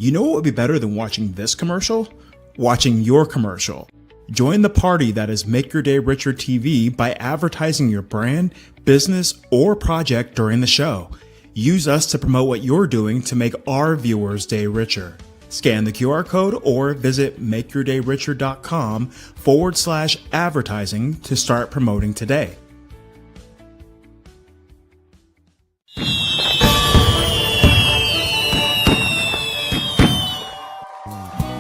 You know what would be better than watching this commercial? Watching your commercial. Join the party that is Make Your Day Richer TV by advertising your brand, business, or project during the show. Use us to promote what you're doing to make our viewers' day richer. Scan the QR code or visit makeyourdayricher.com/advertising to start promoting today.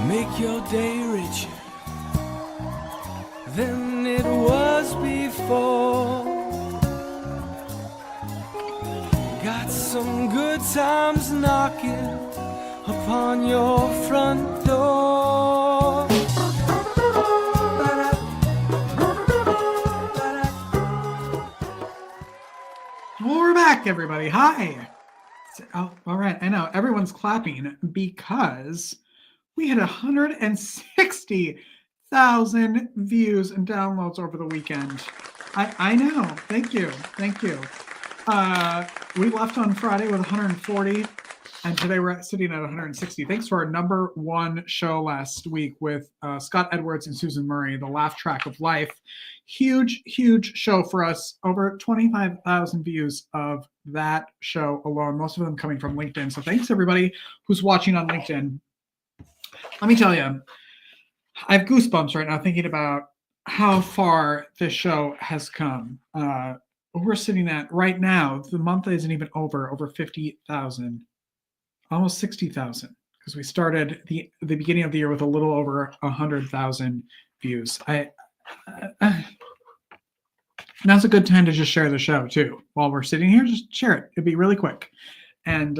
Make your day richer than it was before. Got some good times knocking upon your front door. Well, we're back, everybody. Hi. Oh, all right. I know everyone's clapping because we had 160,000 views and downloads over the weekend. I know. Thank you. We left on Friday with 140, and today we're sitting at 160. Thanks to our number one show last week with Scott Edwards and Susan Murray, The Laugh Track of Life. Huge show for us. Over 25,000 views of that show alone, most of them coming from LinkedIn. So thanks everybody who's watching on LinkedIn. Let me tell you, I have goosebumps right now thinking about how far this show has come. We're sitting at right now, the month isn't even over 50,000, almost 60,000, because we started the beginning of the year with a little over 100,000 views. Now's a good time to just share the show too. While we're sitting here, just share it. It'd be really quick, and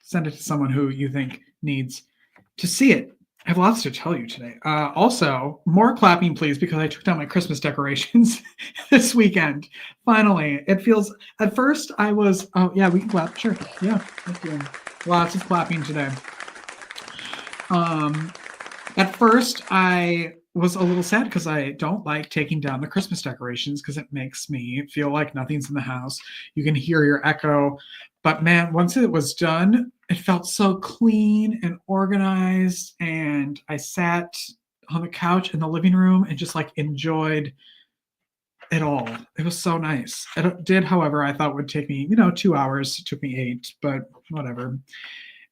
send it to someone who you think needs to see it. I have lots to tell you today. Also, more clapping, please, because I took down my Christmas decorations this weekend. Finally, it feels, at first I was, oh yeah, we can clap, sure. Yeah, thank you. Lots of clapping today. At first I was a little sad because I don't like taking down the Christmas decorations because it makes me feel like nothing's in the house. You can hear your echo. But man, once it was done, it felt so clean and organized. And I sat on the couch in the living room and just like enjoyed it all. It was so nice. It did, however, I thought would take me, 2 hours. It took me 8, but whatever.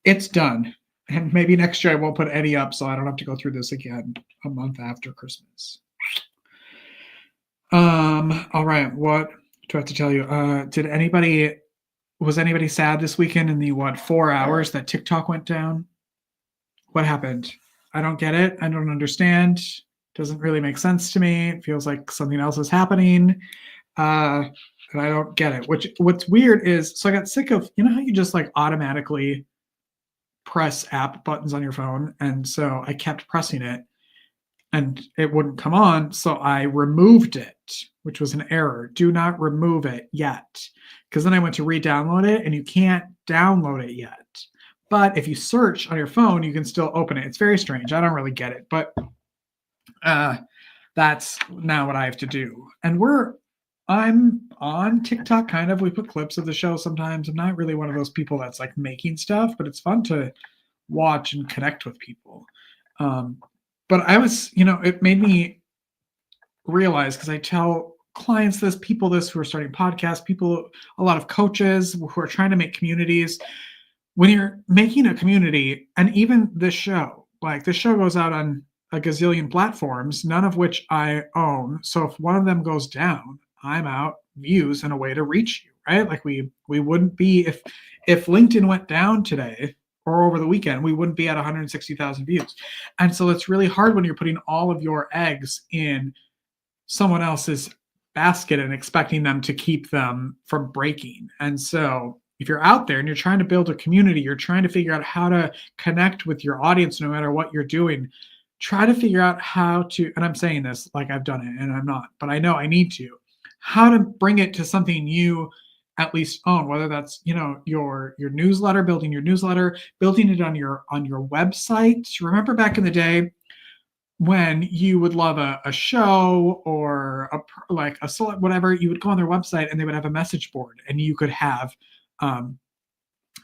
It's done. And maybe next year I won't put any up so I don't have to go through this again a month after Christmas. All right. What do I have to tell you? Was anybody sad this weekend in the 4 hours that TikTok went down? What happened? I don't get it. I don't understand. Doesn't really make sense to me. It feels like something else is happening. And I don't get it. What's weird is, so I got sick of, how you just like automatically press app buttons on your phone. And so I kept pressing it and it wouldn't come on. So I removed it, which was an error. Do not remove it yet. Because then I went to re-download it and you can't download it yet. But if you search on your phone, you can still open it. It's very strange. I don't really get it, but that's now what I have to do. And I'm on TikTok kind of. We put clips of the show sometimes. I'm not really one of those people that's like making stuff, but it's fun to watch and connect with people. But I was, it made me realize, because I tell clients this, people this who are starting podcasts, people, a lot of coaches who are trying to make communities. When you're making a community, and even this show, like this show goes out on a gazillion platforms, none of which I own. So if one of them goes down, I'm out views and a way to reach you, right? Like we wouldn't be, if LinkedIn went down today or over the weekend, we wouldn't be at 160,000 views. And so it's really hard when you're putting all of your eggs in someone else's basket and expecting them to keep them from breaking. And so if you're out there and you're trying to build a community, you're trying to figure out how to connect with your audience, no matter what you're doing, try to figure out how to, and I'm saying this like I've done it and I'm not, but I know I need to, how to bring it to something you at least own, whether that's, your newsletter, building your newsletter, building it on your website. Remember back in the day when you would love a show or whatever, you would go on their website and they would have a message board and you could have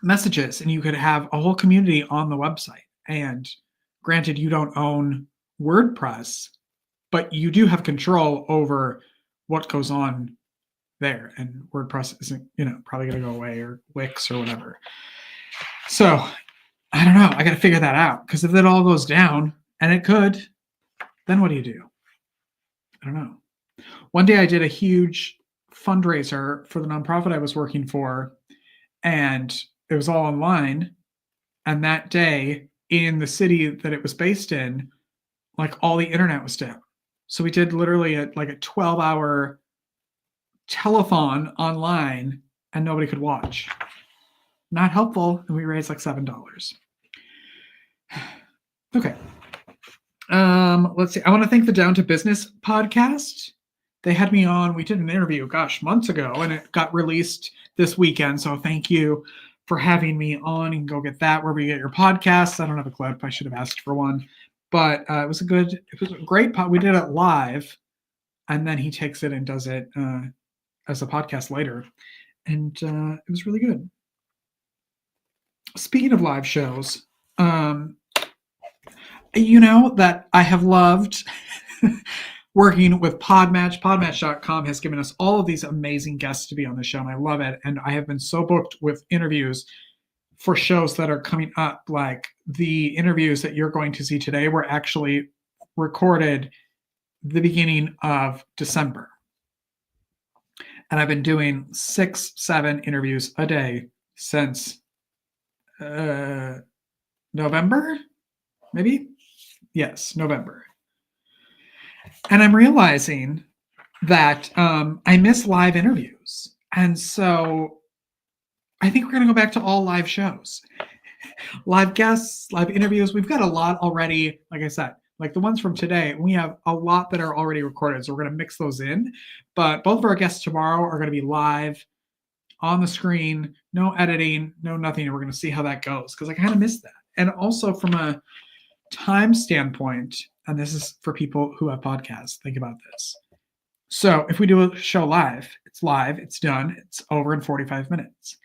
messages, and you could have a whole community on the website. And granted, you don't own WordPress, but you do have control over what goes on there. And WordPress isn't, probably going to go away, or Wix or whatever. So I don't know. I got to figure that out, because if it all goes down, and it could, then what do you do? I don't know. One day I did a huge fundraiser for the nonprofit I was working for, and it was all online. And that day, in the city that it was based in, like, all the internet was down. So we did literally a 12-hour telethon online, and nobody could watch. Not helpful. And we raised like $7. Okay. Let's see. I want to thank the Down to Business podcast. They had me on. We did an interview, months ago, and it got released this weekend. So thank you for having me on. You can go get that wherever you get your podcasts. I don't have a clip. I should have asked for one, but it was a great pod. We did it live, and then he takes it and does it as a podcast later, and it was really good. Speaking of live shows, that I have loved working with Podmatch. Podmatch.com has given us all of these amazing guests to be on the show, and I love it. And I have been so booked with interviews for shows that are coming up. Like, the interviews that you're going to see today were actually recorded the beginning of December. And I've been doing 6-7 interviews a day since November, maybe? Yes, November. And I'm realizing that I miss live interviews. And so I think we're going to go back to all live shows. Live guests, live interviews. We've got a lot already, like I said, like the ones from today. We have a lot that are already recorded, so we're going to mix those in. But both of our guests tomorrow are going to be live on the screen, no editing, no nothing. And we're going to see how that goes, because I kind of miss that. And also from a time standpoint, and this is for people who have podcasts, think about this. So if we do a show live, it's done, it's over in 45 minutes.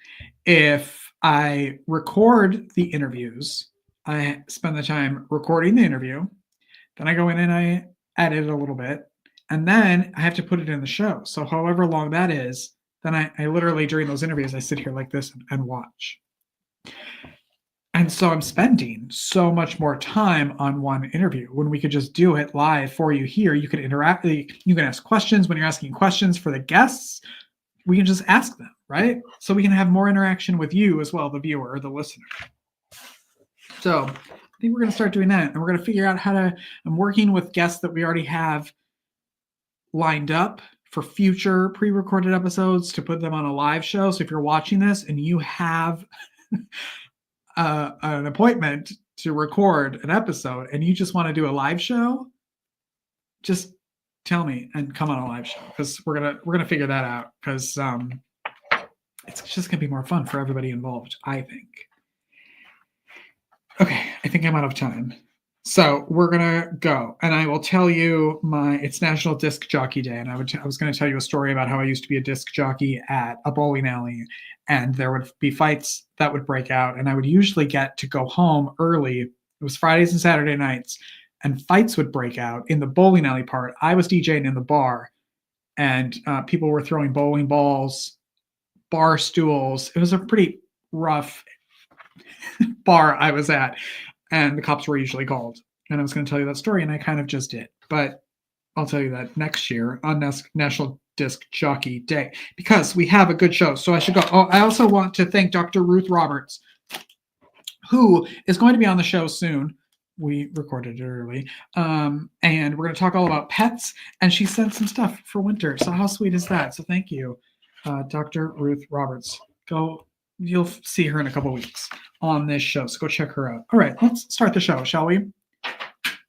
If I record the interviews, I spend the time recording the interview, then I go in and I edit a little bit, and then I have to put it in the show. So however long that is, then I literally, during those interviews, I sit here like this and watch. And so I'm spending so much more time on one interview when we could just do it live for you here. You could interact. You can ask questions. When you're asking questions for the guests, we can just ask them, right? So we can have more interaction with you as well, the viewer or the listener. So I think we're going to start doing that. And we're going to figure out I'm working with guests that we already have lined up for future pre-recorded episodes to put them on a live show. So if you're watching this and you have an appointment to record an episode and you just want to do a live show, just tell me and come on a live show, because we're gonna figure that out, because it's just gonna be more fun for everybody involved, I think. Okay, I think I'm out of time. So we're gonna go, and I will tell you it's National Disc Jockey Day, and I was gonna tell you a story about how I used to be a disc jockey at a bowling alley, and there would be fights that would break out, and I would usually get to go home early. It was Fridays and Saturday nights, and fights would break out in the bowling alley part. I was DJing in the bar, and people were throwing bowling balls, bar stools. It was a pretty rough bar I was at, and the cops were usually called. And I was going to tell you that story, and I kind of just did. But I'll tell you that next year on National Disc Jockey Day, because we have a good show. So I should go. Oh, I also want to thank Dr. Ruth Roberts, who is going to be on the show soon. We recorded it early. And we're going to talk all about pets. And she sent some stuff for winter. So how sweet is that? So thank you, Dr. Ruth Roberts. You'll see her in a couple weeks on this show. So go check her out. All right, let's start the show, shall we?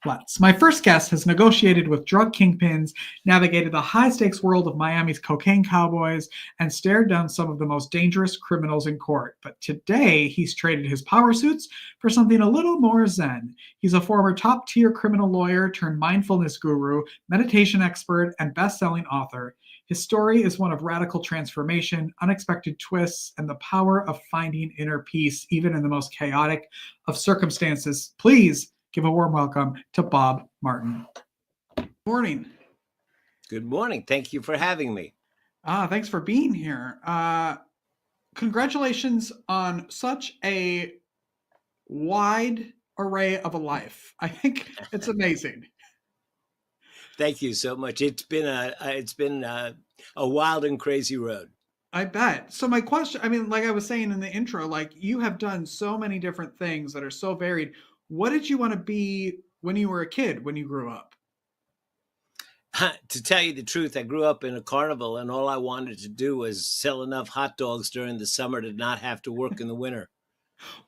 Let's. My first guest has negotiated with drug kingpins, navigated the high-stakes world of Miami's cocaine cowboys, and stared down some of the most dangerous criminals in court. But today, he's traded his power suits for something a little more zen. He's a former top-tier criminal lawyer turned mindfulness guru, meditation expert, and best-selling author. His story is one of radical transformation, unexpected twists, and the power of finding inner peace, even in the most chaotic of circumstances. Please give a warm welcome to Bob Martin. Morning. Good morning. Thank you for having me. Thanks for being here. Congratulations on such a wide array of a life. I think it's amazing. Thank you so much. It's been a wild and crazy road. I bet. So my question, I mean, like I was saying in the intro, like you have done so many different things that are so varied. What did you want to be when you were a kid, when you grew up? To tell you the truth, I grew up in a carnival, and all I wanted to do was sell enough hot dogs during the summer to not have to work in the winter.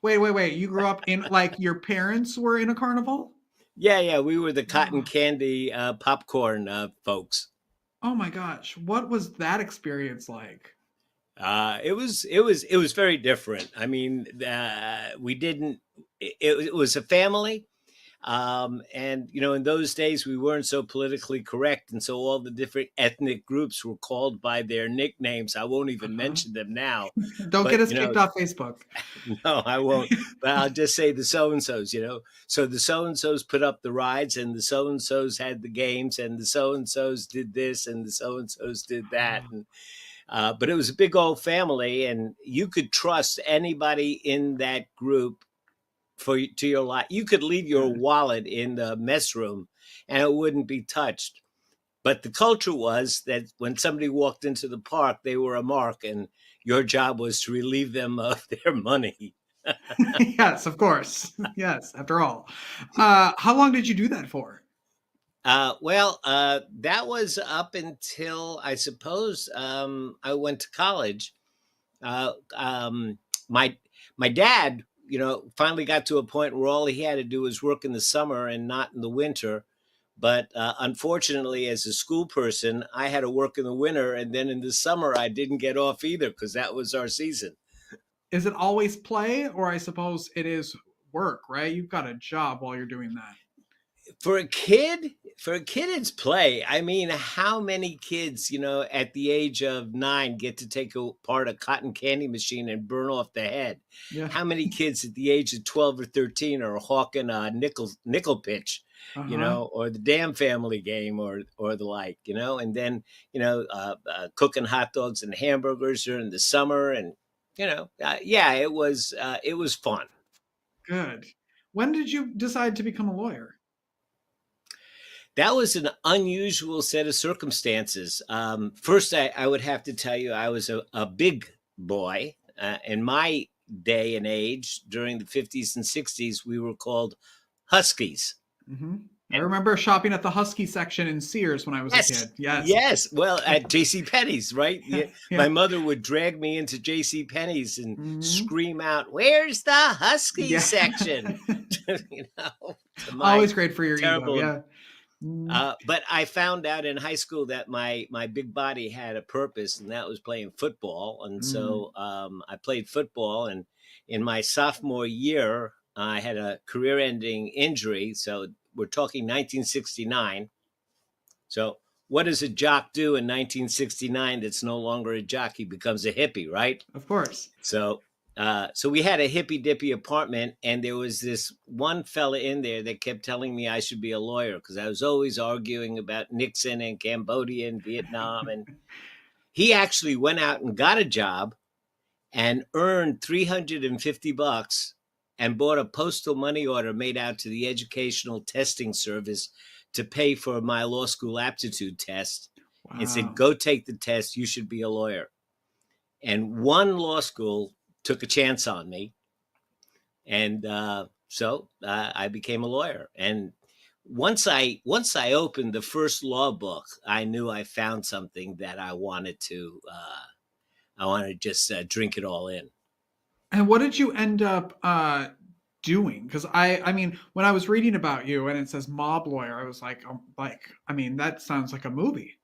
Wait. You grew up in, like, your parents were in a carnival? Yeah. We were the cotton candy popcorn folks. Oh my gosh. What was that experience like? It was very different. I mean, we didn't. It was a family. And in those days we weren't so politically correct, and so all the different ethnic groups were called by their nicknames. I won't even mention them now. Don't get us kicked off Facebook. No, I won't. But I'll just say the so-and-sos, So the so-and-sos put up the rides, and the so-and-sos had the games, and the so-and-sos did this, and the so-and-sos did that. And but it was a big old family, and you could trust anybody in that group to your life. You could leave your wallet in the mess room and it wouldn't be touched. But the culture was that when somebody walked into the park, they were a mark, and your job was to relieve them of their money. Yes, of course. Yes, after all. How long did you do that for? That was up until, I suppose, I went to college. My dad, finally got to a point where all he had to do was work in the summer and not in the winter. But unfortunately, as a school person, I had to work in the winter, and then in the summer, I didn't get off either because that was our season. Is it always play, or I suppose it is work, right? You've got a job while you're doing that. For a kid, it's play. I mean, how many kids, at the age of 9 get to take apart a cotton candy machine and burn off the head? Yeah. How many kids at the age of 12 or 13 are hawking a nickel pitch, or the Damn Family game or the like, and then, cooking hot dogs and hamburgers during the summer. And, it was fun. Good. When did you decide to become a lawyer? That was an unusual set of circumstances. First, I would have to tell you, I was a big boy. In my day and age, during the 50s and 60s, we were called Huskies. Mm-hmm. I remember shopping at the Husky section in Sears when I was a kid. Yes. Well, at JCPenney's, right? Yeah. My mother would drag me into JCPenney's and scream out, "Where's the Husky section?" Always great for your ego. Yeah. But I found out in high school that my big body had a purpose, and that was playing football. And so I played football, and in my sophomore year, I had a career-ending injury. So we're talking 1969. So what does a jock do in 1969 that's no longer a jock? He becomes a hippie, right? Of course. So we had a hippy dippy apartment, and there was this one fella in there that kept telling me I should be a lawyer because I was always arguing about Nixon and Cambodia and Vietnam. And he actually went out and got a job and earned $350 and bought a postal money order made out to the Educational Testing Service to pay for my law school aptitude test. Wow. And said, "Go take the test. You should be a lawyer." And one law school took a chance on me. And so I became a lawyer. And once I opened the first law book, I knew I found something that I wanted to just drink it all in. And what did you end up doing? Because I mean, when I was reading about you and it says mob lawyer, I was like, that sounds like a movie.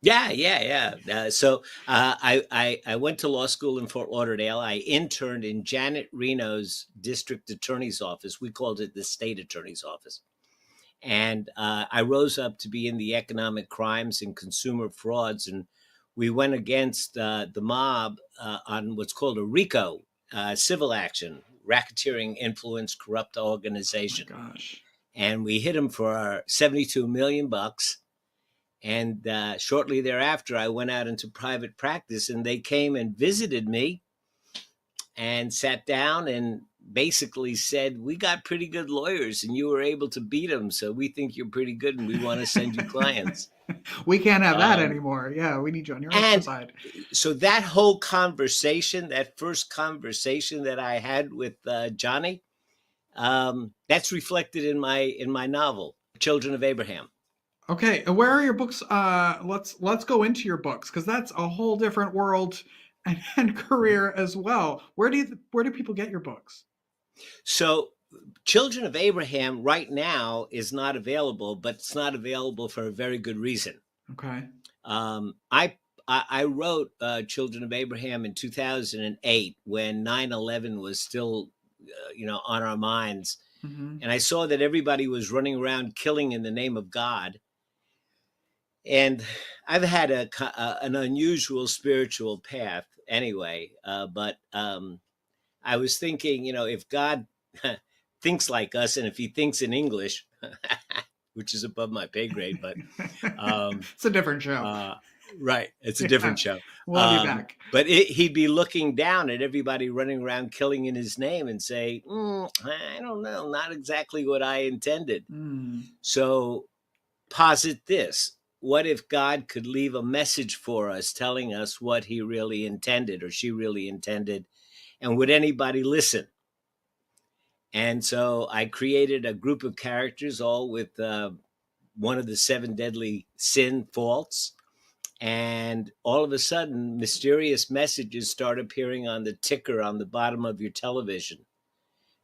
Yeah. So I went to law school in Fort Lauderdale. I interned in Janet Reno's district attorney's office. We called it the state attorney's office. And I rose up to be in the economic crimes and consumer frauds. And we went against the mob on what's called a RICO, civil action, racketeering, influence, corrupt organization. Oh my gosh. And we hit them for 72 million bucks. And shortly thereafter, I went out into private practice, and they came and visited me and sat down and basically said, we got pretty good lawyers and you were able to beat them. So we think you're pretty good and we want to send you clients. We can't have that anymore. Yeah, we need you on your side. So that whole conversation, that first conversation that I had with Johnny, that's reflected in my novel, Children of Abraham. Okay, where are your books? Let's go into your books, because that's a whole different world and career as well. Where do people get your books? So Children of Abraham right now is not available, but it's not available for a very good reason. Okay. I wrote Children of Abraham in 2008 when 9/11 was still, on our minds. Mm-hmm. And I saw that everybody was running around killing in the name of God. And I've had an unusual spiritual path anyway. But I was thinking, if God thinks like us, and if he thinks in English, which is above my pay grade, but it's a different show. Right. It's a different show. We'll be back. But he'd be looking down at everybody running around killing in his name and say, I don't know, not exactly what I intended. So posit this. What if God could leave a message for us telling us what he really intended or she really intended? And would anybody listen? And so I created a group of characters, all with one of the 7 deadly sin faults. And all of a sudden, mysterious messages start appearing on the ticker on the bottom of your television.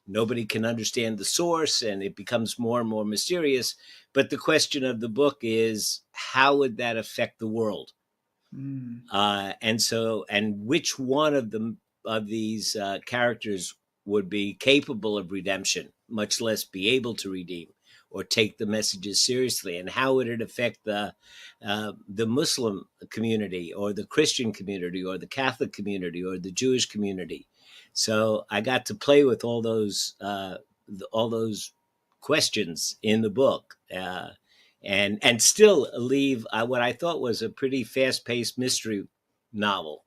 Nobody can understand the source, and it becomes more and more mysterious. But the question of the book is, how would that affect the world? And which one of these characters would be capable of redemption, much less be able to redeem or take the messages seriously? And how would it affect the Muslim community or the Christian community or the Catholic community or the Jewish community? So I got to play with all those questions in the book, and still leave what I thought was a pretty fast-paced mystery novel.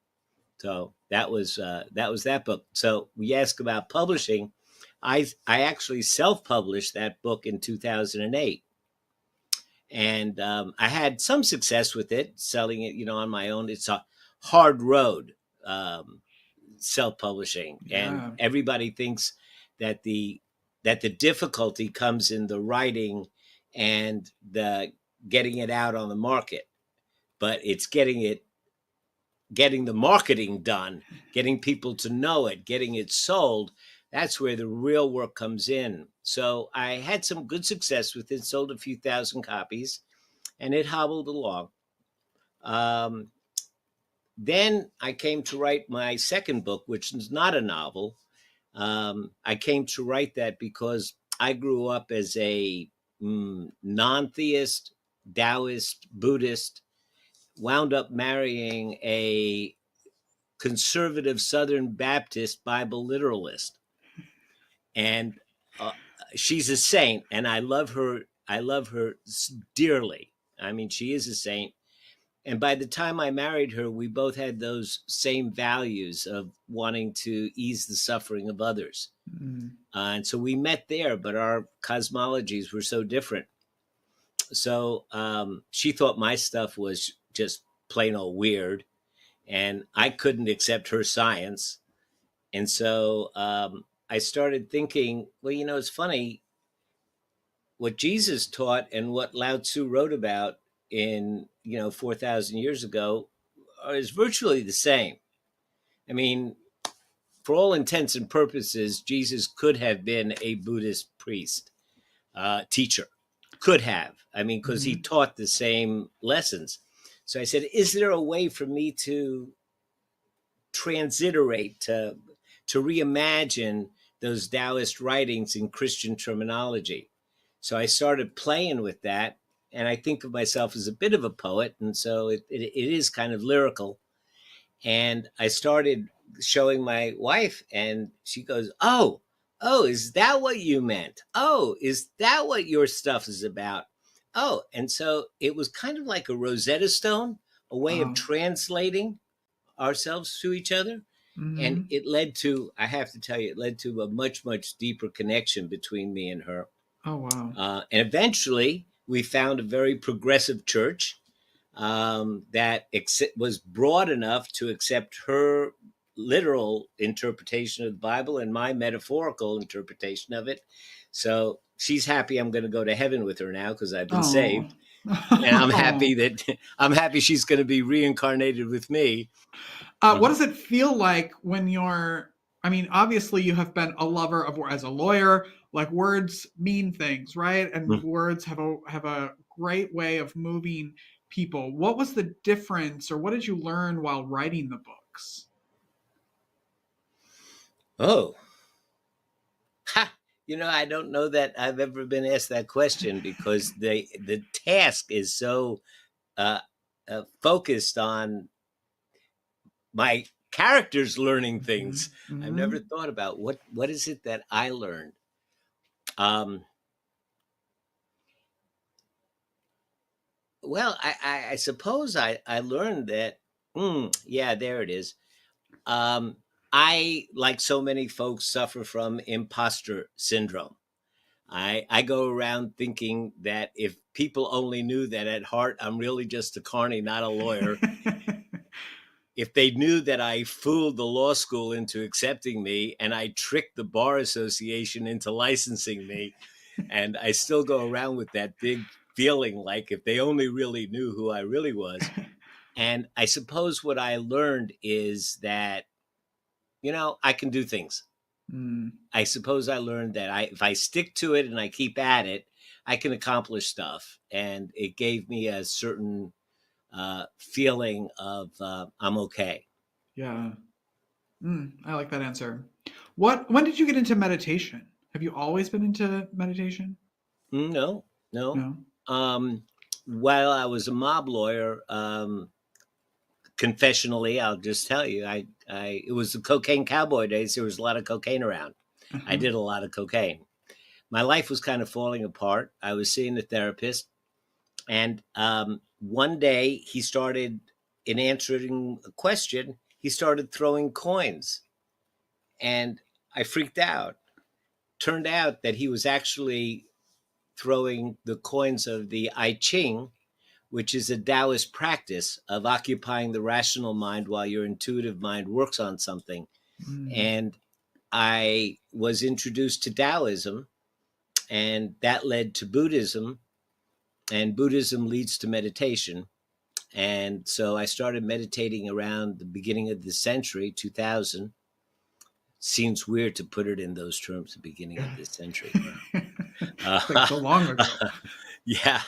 So that was that book. So we ask about publishing. I actually self-published that book in 2008. And I had some success with it, selling it, on my own. It's a hard road, self-publishing. Yeah. And everybody thinks that the difficulty comes in the writing and the getting it out on the market. But it's getting the marketing done, getting people to know it, getting it sold. That's where the real work comes in. So I had some good success with it, sold a few thousand copies, and it hobbled along. Then I came to write my second book, which is not a novel. I came to write that because I grew up as a non-theist, Taoist, Buddhist, wound up marrying a conservative Southern Baptist Bible literalist. And she's a saint, and I love her dearly. I mean, she is a saint. And by the time I married her, we both had those same values of wanting to ease the suffering of others. And so we met there, but our cosmologies were so different. So she thought my stuff was just plain old weird, and I couldn't accept her science. And so I started thinking, well, it's funny. What Jesus taught and what Lao Tzu wrote about in 4,000 years ago is virtually the same. I mean, for all intents and purposes, Jesus could have been a Buddhist priest, teacher, could have. I mean, because he taught the same lessons. So I said, is there a way for me to transliterate, to reimagine those Taoist writings in Christian terminology? So I started playing with that. And I think of myself as a bit of a poet. And so it is kind of lyrical. And I started showing my wife, and she goes, oh, is that what you meant? Oh, is that what your stuff is about? Oh, and so it was kind of like a Rosetta Stone, a way of Wow. translating ourselves to each other. And Hmm. it led to, I have to tell you, it led to a much, much deeper connection between me and her. Oh, wow. And eventually we found a very progressive church that was broad enough to accept her literal interpretation of the Bible and my metaphorical interpretation of it. So she's happy I'm going to go to heaven with her now because I've been Oh. saved, and I'm happy that I'm happy she's going to be reincarnated with me. What does it feel like when you're? I mean, obviously, you have been a lover of as a lawyer. Like words mean things, right? And words have a great way of moving people. What was the difference, or what did you learn while writing the books? Oh, ha! I don't know that I've ever been asked that question because the task is so uh, focused on my characters learning Mm-hmm. things. I've Mm-hmm. never thought about what is it that I learned. Um, well, I suppose I learned that. Yeah, there it is. Um, I, like so many folks, suffer from imposter syndrome. I go around thinking that if people only knew that at heart I'm really just a carny, not a lawyer, if they knew that I fooled the law school into accepting me and I tricked the bar association into licensing me, and I still go around with that big feeling like if they only really knew who I really was. And I suppose what I learned is that, I can do things. Mm, I suppose I learned that if I stick to it and I keep at it, I can accomplish stuff. And it gave me a certain feeling of I'm okay. yeah. I like that answer. When did you get into meditation? Have you always been into meditation? No, no. No. Um, while I was a mob lawyer, confessionally, I'll just tell you, it was the cocaine cowboy days. There was a lot of cocaine around. I Uh-huh. did a lot of cocaine. My life was kind of falling apart. I was seeing a therapist, and one day he started, in answering a question, he started throwing coins, and I freaked out. Turned out that he was actually throwing the coins of the I Ching, which is a Taoist practice of occupying the rational mind while your intuitive mind works on something. Mm, And I was introduced to Taoism, and that led to Buddhism, and Buddhism leads to meditation. And so I started meditating around the beginning of the century, 2000. Seems weird to put it in those terms, the beginning of yeah. this century. It's like so long ago. Yeah.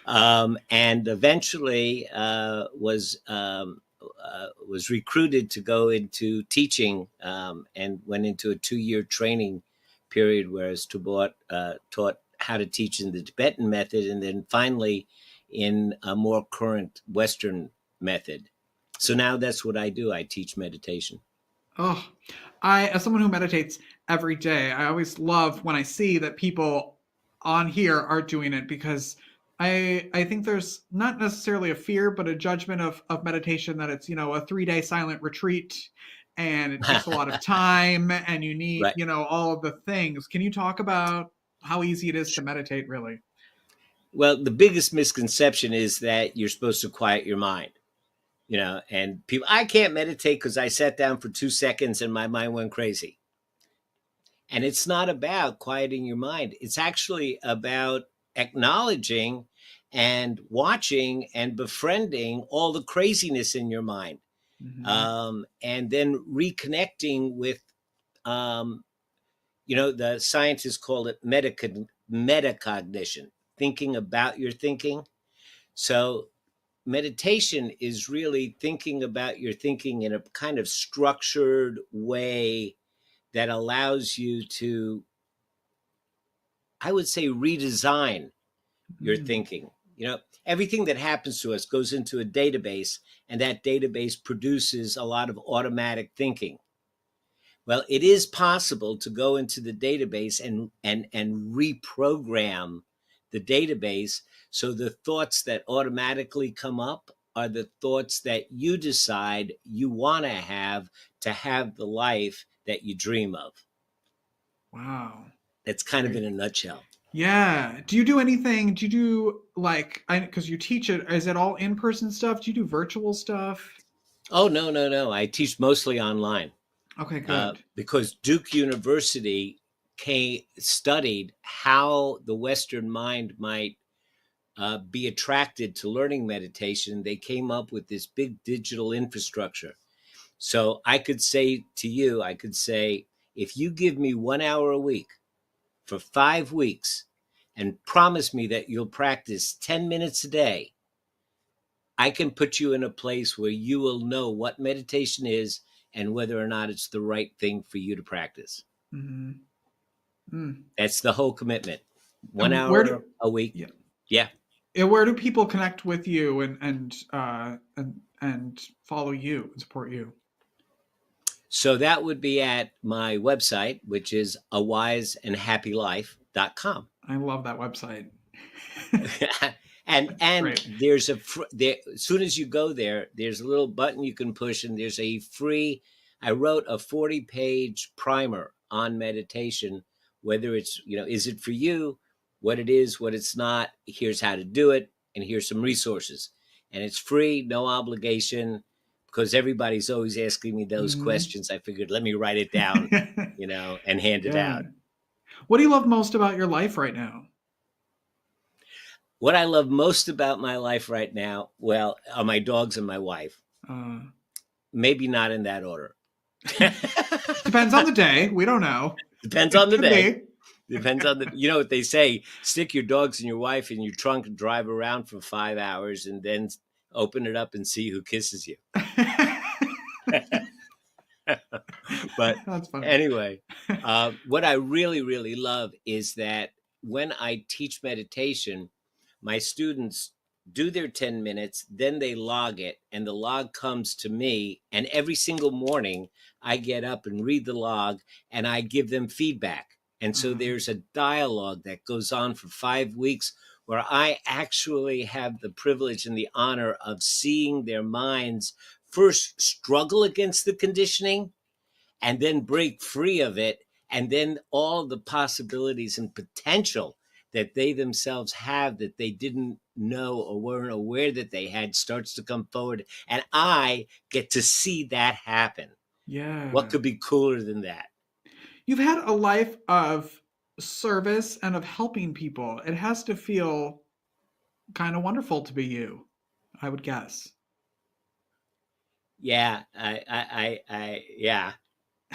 And eventually was recruited to go into teaching, and went into a 2-year training period where I was taught how to teach in the Tibetan method, and then finally in a more current Western method. So now that's what I do. I teach meditation. Oh, as someone who meditates every day, I always love when I see that people on here are doing it because I think there's not necessarily a fear, but a judgment of meditation that it's, a 3-day silent retreat and it takes a lot of time and you need, Right. all of the things. Can you talk about how easy it is to meditate really? Well, the biggest misconception is that you're supposed to quiet your mind. And people, I can't meditate because I sat down for 2 seconds and my mind went crazy. And it's not about quieting your mind. It's actually about acknowledging and watching and befriending all the craziness in your mind. Mm-hmm. And then reconnecting with, um, the scientists call it metacognition, thinking about your thinking. So meditation is really thinking about your thinking in a kind of structured way that allows you to I would say, redesign your thinking. Everything that happens to us goes into a database, and that database produces a lot of automatic thinking. Well, it is possible to go into the database and reprogram the database so the thoughts that automatically come up are the thoughts that you decide you want to have the life that you dream of. Wow. That's kind of in a nutshell. Yeah. Do you do anything? Do you do because you teach it, is it all in-person stuff? Do you do virtual stuff? Oh, no. I teach mostly online. Okay, good. Because Duke University studied how the Western mind might be attracted to learning meditation. They came up with this big digital infrastructure. So I could say to you, if you give me 1 hour a week for 5 weeks and promise me that you'll practice 10 minutes a day, I can put you in a place where you will know what meditation is and whether or not it's the right thing for you to practice. Mm-hmm. Mm. That's the whole commitment. 1 hour a week. Yeah. Where do people connect with you and follow you and support you? So that would be at my website, which is awiseandhappylife.com. I love that website. and there's as soon as you go there, there's a little button you can push, and there's a free. I wrote a 40-page primer on meditation, whether it's, is it for you, what it is, what it's not, here's how to do it, and here's some resources. And it's free, no obligation, because everybody's always asking me those questions. I figured, let me write it down, and hand it out. What do you love most about your life right now? What I love most about my life right now, well, are my dogs and my wife. Maybe not in that order. Depends on the day. We don't know. Depends on the day. Depends on what they say, stick your dogs and your wife in your trunk and drive around for 5 hours and then open it up and see who kisses you. But that's funny. Anyway, what I really, really love is that when I teach meditation, my students do their 10 minutes, then they log it, and the log comes to me. And every single morning I get up and read the log and I give them feedback. And so there's a dialogue that goes on for 5 weeks where I actually have the privilege and the honor of seeing their minds first struggle against the conditioning and then break free of it. And then all the possibilities and potential that they themselves have that they didn't know or weren't aware that they had starts to come forward. And I get to see that happen. Yeah. What could be cooler than that? You've had a life of service and of helping people. It has to feel kind of wonderful to be you, I would guess. Yeah, yeah.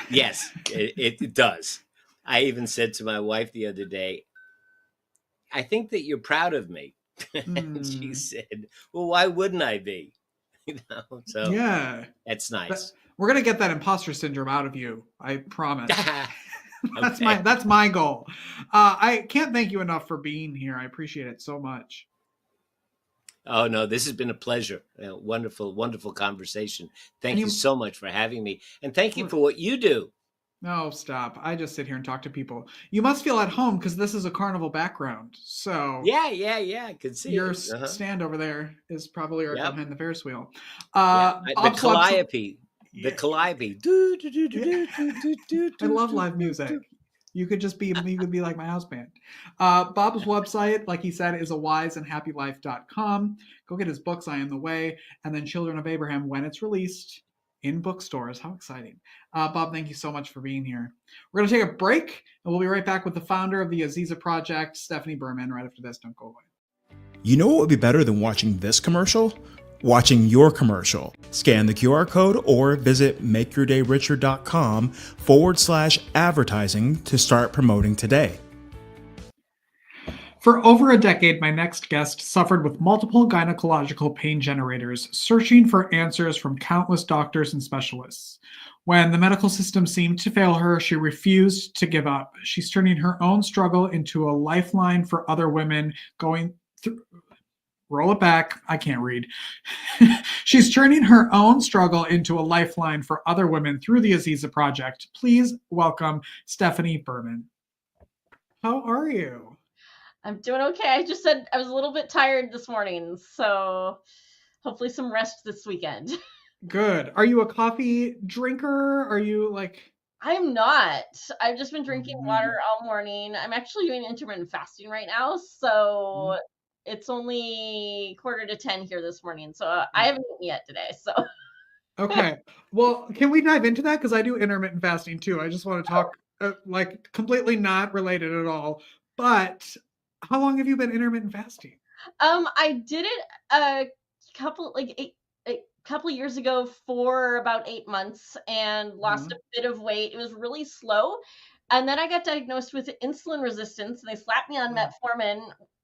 Yes, it does. I even said to my wife the other day, I think that you're proud of me. And she said, well, why wouldn't I be? So yeah, that's nice. We're going to get that imposter syndrome out of you. I promise. That's my goal. I can't thank you enough for being here. I appreciate it so much. Oh, no, this has been a pleasure. Wonderful, wonderful conversation. Thank you so much for having me. And thank you for what you do. No, stop. I just sit here and talk to people. You must feel at home because this is a carnival background. So yeah. I could see your stand over there is probably right behind the Ferris wheel. The calliope. The calliope. I love live music. You could be like my house band. Bob's website, like he said, is awiseandhappylife.com. Go get his books, I Am the Way, and then Children of Abraham when it's released in bookstores. How exciting. Bob, thank you so much for being here. We're going to take a break, and we'll be right back with the founder of the AZIZA Project, Stephanie Berman, right after this. Don't go away. You know what would be better than watching this commercial? Watching your commercial. Scan the QR code or visit makeyourdayricher.com/advertising to start promoting today. For over a decade, my next guest suffered with multiple gynecological pain generators, searching for answers from countless doctors and specialists. When the medical system seemed to fail her, she refused to give up. She's turning her own struggle into a lifeline for other women going through. Roll it back. I can't read. She's turning her own struggle into a lifeline for other women through the AZIZA Project. Please welcome Stephanie Berman. How are you? I'm doing okay. I just said I was a little bit tired this morning, so hopefully some rest this weekend. Good. Are you a coffee drinker? Are you like... I'm not. I've just been drinking water all morning. I'm actually doing intermittent fasting right now, so it's only 9:45 here this morning. So I haven't eaten yet today. So Okay. Well, can we dive into that? Because I do intermittent fasting too. I just want to talk like completely not related at all. But how long have you been intermittent fasting? I did it a couple years ago for about 8 months and lost a bit of weight. It was really slow. And then I got diagnosed with insulin resistance, and they slapped me on metformin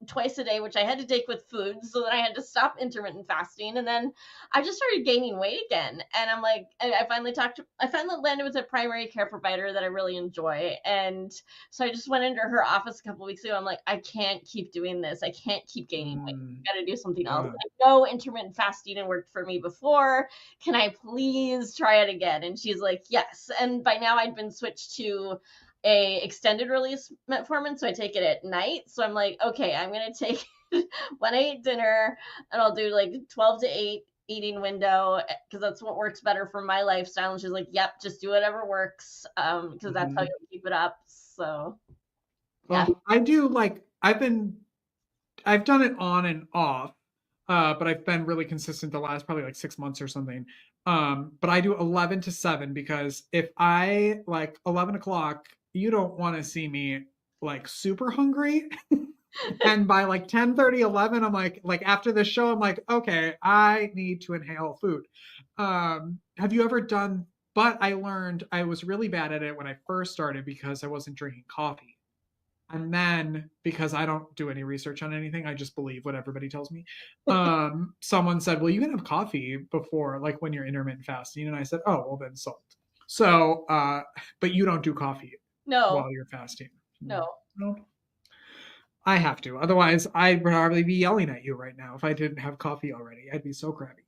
twice a day, which I had to take with food. So then I had to stop intermittent fasting. And then I just started gaining weight again. And I'm like, I finally landed with a primary care provider that I really enjoy. And so I just went into her office a couple weeks ago. I'm like, I can't keep doing this. I can't keep gaining weight. I got to do something else. I know intermittent fasting had worked for me before. Can I please try it again? And she's like, yes. And by now I'd been switched to a extended release metformin, so I take it at night. So I'm like, okay, I'm gonna take when I eat dinner, and I'll do like 12 to 8 eating window because that's what works better for my lifestyle. And she's like, yep, just do whatever works, because that's how you keep it up. So yeah. Well, I do like I've done it on and off, but I've been really consistent the last probably like 6 months or something. But I do 11 to 7 because if I like 11 o'clock, you don't want to see me like super hungry. And by like 10:30, 11, I'm like after the show, I'm like, okay, I need to inhale food. Have you ever done, but I learned I was really bad at it when I first started because I wasn't drinking coffee. And then because I don't do any research on anything, I just believe what everybody tells me. Someone said, well, you can have coffee before, like when you're intermittent fasting. And I said, oh, well then salt. So, but you don't do coffee while you're fasting. No. I have to. Otherwise, I'd probably be yelling at you right now if I didn't have coffee already. I'd be so crabby.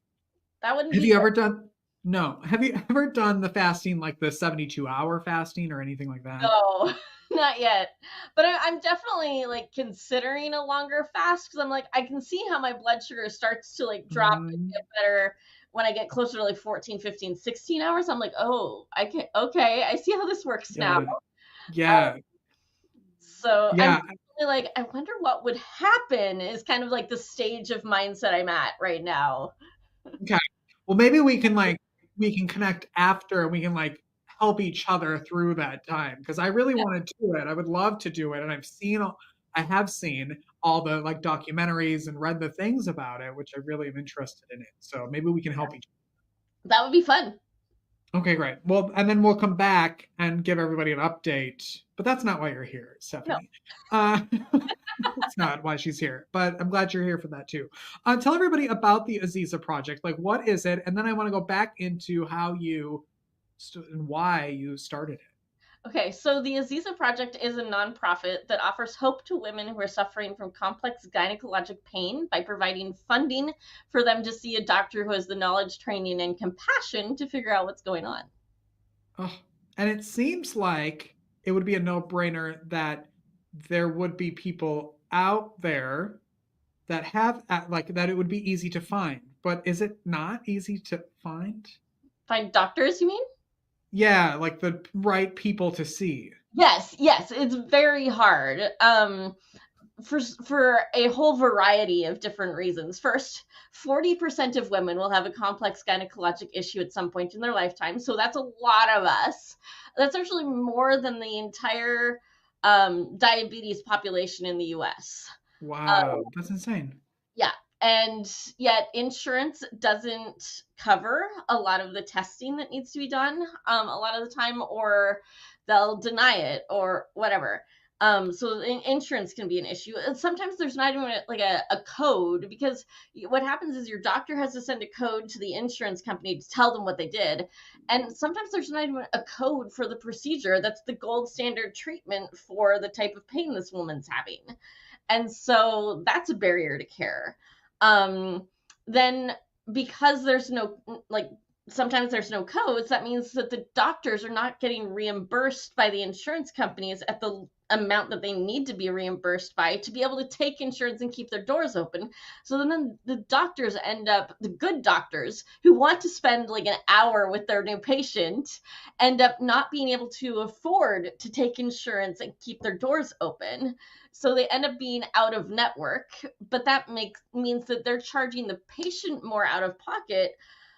That wouldn't Have be you ever done? No. Have you ever done the fasting, like the 72-hour fasting or anything like that? No, not yet. But I'm definitely like considering a longer fast because I'm like, I can see how my blood sugar starts to like drop and get better when I get closer to like 14, 15, 16 hours. I'm like, oh, okay, I see how this works now. Yeah. So yeah. I'm really like, I wonder what would happen is kind of like the stage of mindset I'm at right now. Okay. Well, maybe we can connect after and we can like help each other through that time because I really want to do it. I would love to do it. And I have seen all the like documentaries and read the things about it, which I really am interested in it. So maybe we can help each other. That would be fun. Okay, great. Well, and then we'll come back and give everybody an update. But that's not why you're here, Stephanie. No. That's not why she's here. But I'm glad you're here for that too. Tell everybody about the AZIZA Project. Like, what is it? And then I want to go back into how you and why you started it. Okay, so the AZIZA Project is a nonprofit that offers hope to women who are suffering from complex gynecologic pain by providing funding for them to see a doctor who has the knowledge, training, and compassion to figure out what's going on. Oh, and it seems like it would be a no-brainer that there would be people out there that have like that it would be easy to find. But is it not easy to find? Find doctors, you mean? Yeah, like the right people to see. Yes, it's very hard. For a whole variety of different reasons. First, 40% of women will have a complex gynecologic issue at some point in their lifetime. So that's a lot of us. That's actually more than the entire diabetes population in the US. Wow, that's insane. Yeah. And yet insurance doesn't cover a lot of the testing that needs to be done a lot of the time, or they'll deny it or whatever. So insurance can be an issue. And sometimes there's not even like a code, because what happens is your doctor has to send a code to the insurance company to tell them what they did. And sometimes there's not even a code for the procedure that's the gold standard treatment for the type of pain this woman's having. And so that's a barrier to care. Then because there's no, like, sometimes there's no codes, that means that the doctors are not getting reimbursed by the insurance companies at the amount that they need to be reimbursed by to be able to take insurance and keep their doors open. So then the doctors end up, the good doctors who want to spend like an hour with their new patient, end up not being able to afford to take insurance and keep their doors open. So they end up being out of network, but that means that they're charging the patient more out of pocket,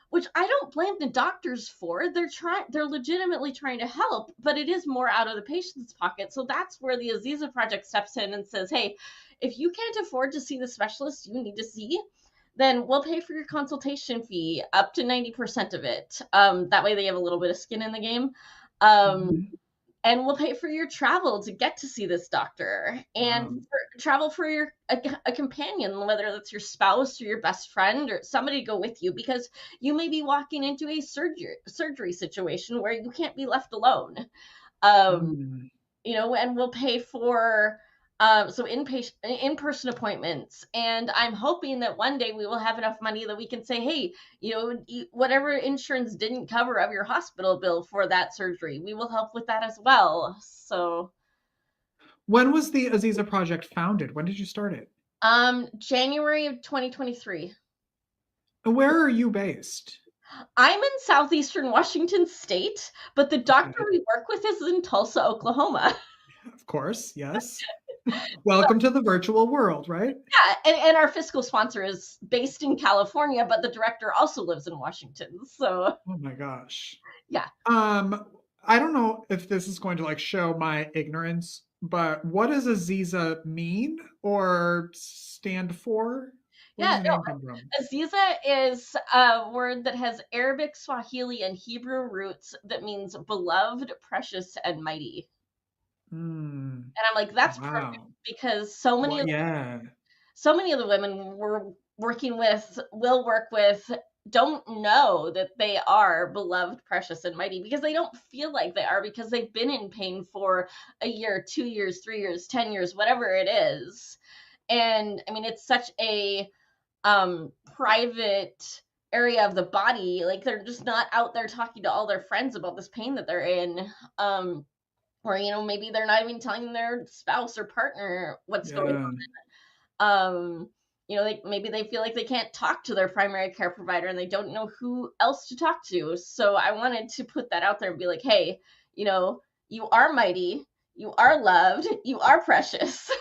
which I don't blame the doctors for. They're legitimately trying to help, but it is more out of the patient's pocket. So that's where the AZIZA Project steps in and says, hey, if you can't afford to see the specialist you need to see, then we'll pay for your consultation fee, up to 90% of it. That way they have a little bit of skin in the game. And we'll pay for your travel to get to see this doctor, and travel for a companion, whether that's your spouse or your best friend or somebody to go with you, because you may be walking into a surgery situation where you can't be left alone. You know, and we'll pay for so in-person appointments. And I'm hoping that one day we will have enough money that we can say, hey, you know, whatever insurance didn't cover of your hospital bill for that surgery, we will help with that as well. So when was the AZIZA Project founded? When did you start it? January of 2023. And where are you based? I'm in southeastern Washington State, but the doctor we work with is in Tulsa, Oklahoma. Of course, yes. Welcome to the virtual world, right? Yeah, and our fiscal sponsor is based in California, but the director also lives in Washington. So, oh my gosh. Yeah. I don't know if this is going to like show my ignorance, but what does AZIZA mean or stand for? Yeah, no, AZIZA is a word that has Arabic, Swahili, and Hebrew roots that means beloved, precious, and mighty. And I'm like, that's perfect, because so many of the women we're will work with, don't know that they are beloved, precious, and mighty, because they don't feel like they are, because they've been in pain for a year, 2 years, 3 years, 10 years, whatever it is. And I mean, it's such a private area of the body. Like, they're just not out there talking to all their friends about this pain that they're in. Or, you know, maybe they're not even telling their spouse or partner what's going on. You know, maybe they feel like they can't talk to their primary care provider and they don't know who else to talk to. So I wanted to put that out there and be like, hey, you know, you are mighty, you are loved, you are precious.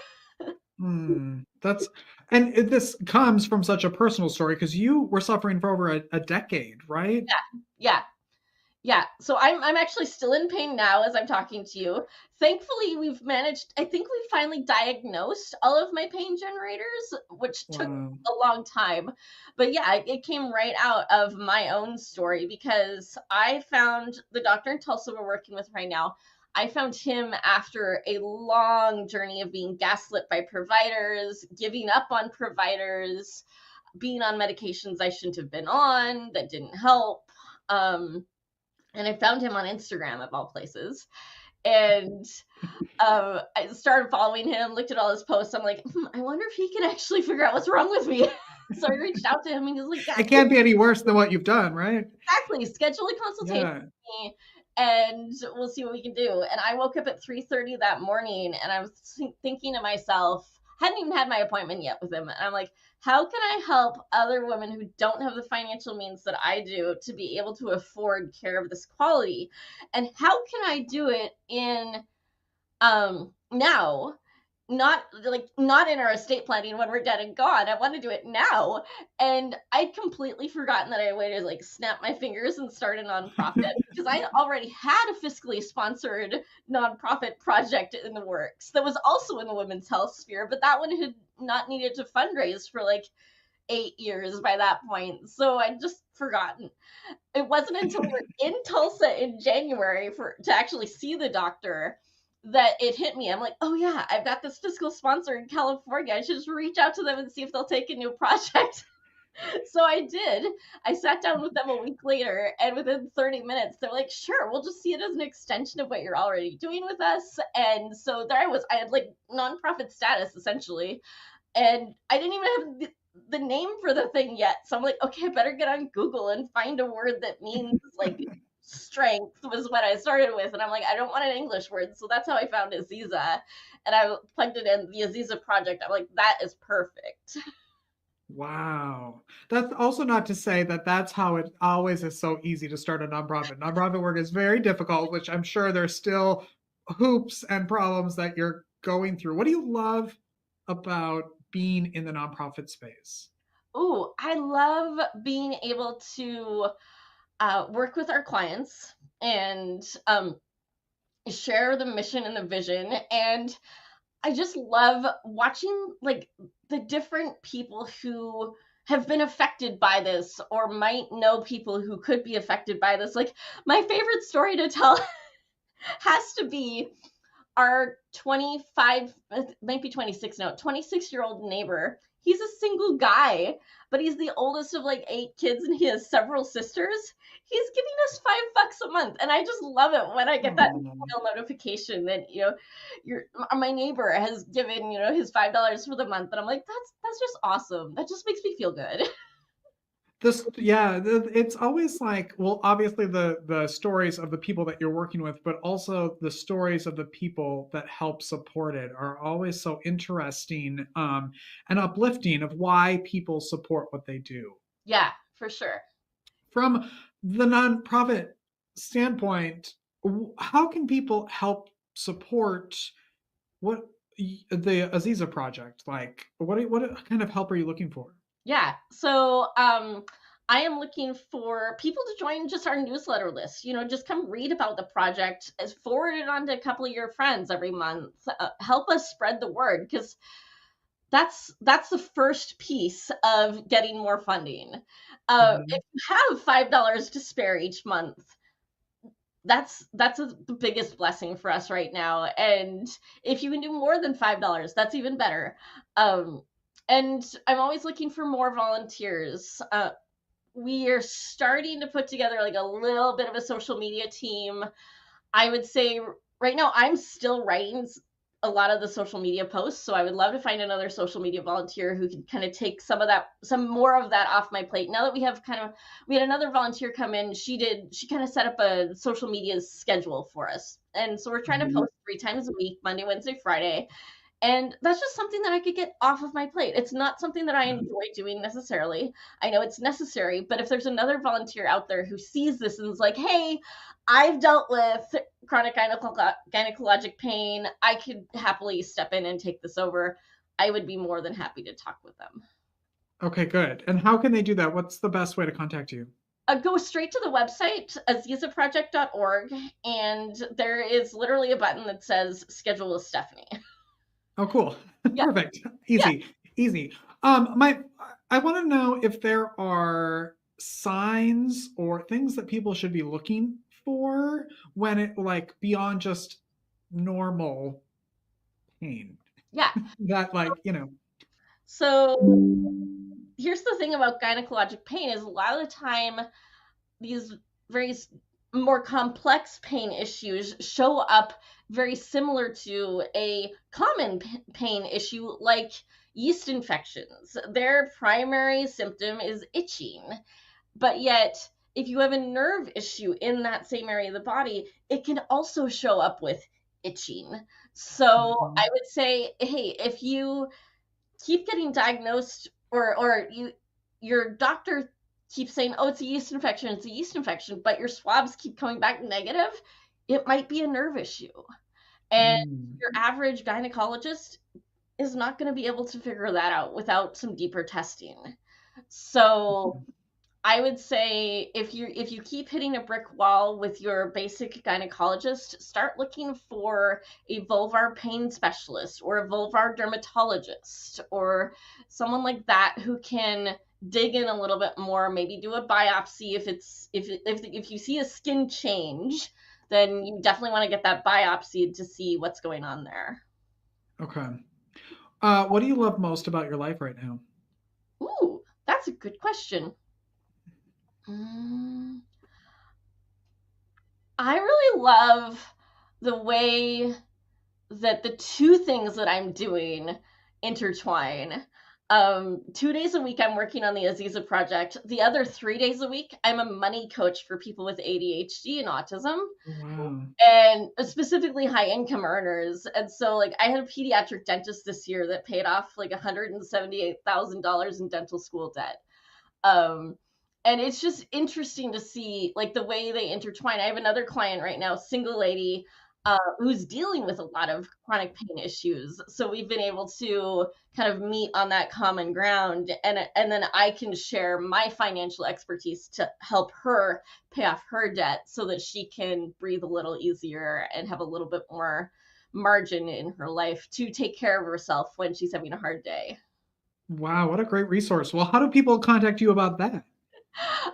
This comes from such a personal story, because you were suffering for over a decade, right? Yeah. So I'm actually still in pain now as I'm talking to you. Thankfully, I think we finally diagnosed all of my pain generators, which took a long time. But yeah, it came right out of my own story, because I found the doctor in Tulsa we're working with right now. I found him after a long journey of being gaslit by providers, giving up on providers, being on medications I shouldn't have been on that didn't help. And I found him on Instagram, of all places. And I started following him, looked at all his posts. I'm like, I wonder if he can actually figure out what's wrong with me. So I reached out to him, and he was like, it can't be any worse than what you've done, right? Exactly. Schedule a consultation with me, and we'll see what we can do. And I woke up at 3:30 that morning, and I was thinking to myself, hadn't even had my appointment yet with him. And I'm like, how can I help other women who don't have the financial means that I do to be able to afford care of this quality? And how can I do it in now? Not in our estate planning when we're dead and gone. I want to do it now. And I'd completely forgotten that I waited, like, snap my fingers and start a nonprofit, because I already had a fiscally sponsored nonprofit project in the works that was also in the women's health sphere, but that one had not needed to fundraise for like 8 years by that point. So I'd just forgotten. It wasn't until we were in Tulsa in January to actually see the doctor that it hit me. I'm like, oh yeah, I've got this fiscal sponsor in California. I should just reach out to them and see if they'll take a new project. So I did. I sat down with them a week later, and within 30 minutes, they're like, sure, we'll just see it as an extension of what you're already doing with us. And so there I was. I had like nonprofit status essentially, and I didn't even have the name for the thing yet. So I'm like, okay, I better get on Google and find a word that means like strength was what I started with. And I'm like, I don't want an English word. So that's how I found AZIZA. And I plugged it in, the AZIZA Project. I'm like, that is perfect. Wow. That's also not to say that that's how it always is so easy to start a nonprofit. Nonprofit work is very difficult, which I'm sure there's still hoops and problems that you're going through. What do you love about being in the nonprofit space? Ooh, I love being able to work with our clients and share the mission and the vision. And I just love watching like the different people who have been affected by this or might know people who could be affected by this. Like my favorite story to tell has to be our 25, might be 26 now, 26-year-old neighbor. He's a single guy, but he's the oldest of like 8 kids and he has several sisters. He's giving us $5 a month. And I just love it when I get that notification that, my neighbor has given, his $5 for the month. And I'm like, that's just awesome. That just makes me feel good. It's always like, well, obviously the stories of the people that you're working with, but also the stories of the people that help support it are always so interesting and uplifting of why people support what they do. Yeah, for sure. From the nonprofit standpoint, how can people help support what the AZIZA Project? Like, what kind of help are you looking for? Yeah. So I am looking for people to join just our newsletter list. Just come read about the project, forward it on to a couple of your friends every month. Help us spread the word, because that's the first piece of getting more funding. If you have $5 to spare each month, that's the biggest blessing for us right now. And if you can do more than $5, that's even better. And I'm always looking for more volunteers. We are starting to put together like a little bit of a social media team. I would say right now I'm still writing a lot of the social media posts, so I would love to find another social media volunteer who can kind of take some more of that off my plate. Now that we had another volunteer come in, she kind of set up a social media schedule for us. And so we're trying to post 3 times a week, Monday, Wednesday, Friday. And that's just something that I could get off of my plate. It's not something that I enjoy doing necessarily. I know it's necessary, but if there's another volunteer out there who sees this and is like, hey, I've dealt with chronic gynecologic pain, I could happily step in and take this over, I would be more than happy to talk with them. Okay, good. And how can they do that? What's the best way to contact you? Go straight to the website, azizaproject.org, and there is literally a button that says schedule with Stephanie. Oh, cool. Yeah. Perfect. Easy. I want to know if there are signs or things that people should be looking for when it, like, beyond just normal pain. Yeah. That, like, So here's the thing about gynecologic pain is a lot of the time these very more complex pain issues show up very similar to a common pain issue like yeast infections. Their primary symptom is itching, but yet if you have a nerve issue in that same area of the body, it can also show up with itching. So I would say, hey, if you keep getting diagnosed or your doctor keeps saying, oh, it's a yeast infection, but your swabs keep coming back negative, it might be a nerve issue. And your average gynecologist is not going to be able to figure that out without some deeper testing. So I would say if you keep hitting a brick wall with your basic gynecologist, start looking for a vulvar pain specialist or a vulvar dermatologist or someone like that who can dig in a little bit more, maybe do a biopsy if you see a skin change, then you definitely want to get that biopsy to see what's going on there. Okay. What do you love most about your life right now? Ooh, that's a good question. Mm, I really love the way that the two things that I'm doing intertwine. 2 days a week, I'm working on the AZIZA Project. The other 3 days a week, I'm a money coach for people with ADHD and autism, Wow. and specifically high income earners. And so, like, I had a pediatric dentist this year that paid off like $178,000 in dental school debt. Um, and it's just interesting to see like the way they intertwine. I have another client right now, single lady, who's dealing with a lot of chronic pain issues. So we've been able to kind of meet on that common ground, and then I can share my financial expertise to help her pay off her debt so that she can breathe a little easier and have a little bit more margin in her life to take care of herself when she's having a hard day. Wow, what a great resource. Well, how do people contact you about that?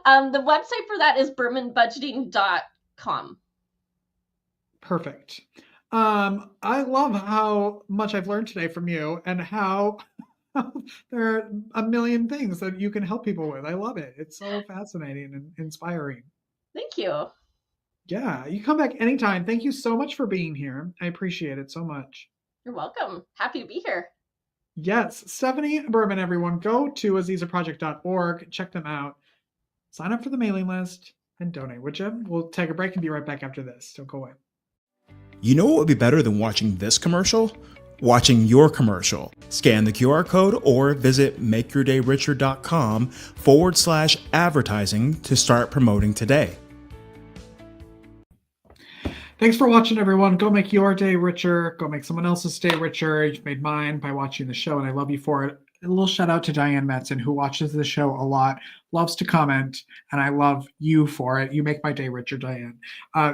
The website for that is bermanbudgeting.com. Perfect. I love how much I've learned today from you and how there are a million things that you can help people with. I love it. It's so fascinating and inspiring. Thank you. Yeah, you come back anytime. Thank you so much for being here. I appreciate it so much. You're welcome. Happy to be here. Yes, Stephanie Berman, everyone, go to azizaproject.org, check them out, sign up for the mailing list, and donate, would you? We'll take a break and be right back after this. Don't go away. You know what would be better than watching this commercial? Watching your commercial. Scan the QR code or visit makeyourdayricher.com/advertising to start promoting today. Thanks for watching, everyone. Go make your day richer. Go make someone else's day richer. You've made mine by watching the show, and I love you for it. A little shout out to Diane Metzen, who watches the show a lot, loves to comment, and I love you for it. You make my day richer, Diane.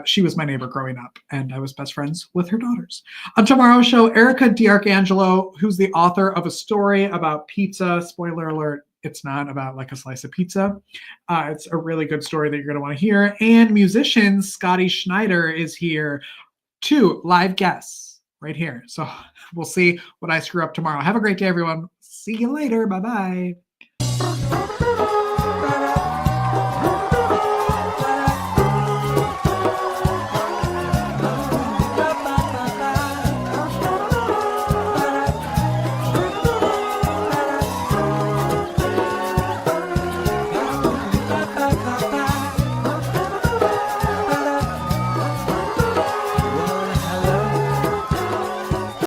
She was my neighbor growing up, and I was best friends with her daughters. On tomorrow's show, Erica D'Arcangelo, who's the author of a story about pizza. Spoiler alert, it's not about like a slice of pizza. It's a really good story that you're going to want to hear. And musician Scotty Schneider is here. 2 live guests right here. So we'll see what I screw up tomorrow. Have a great day, everyone. See you later. Bye-bye.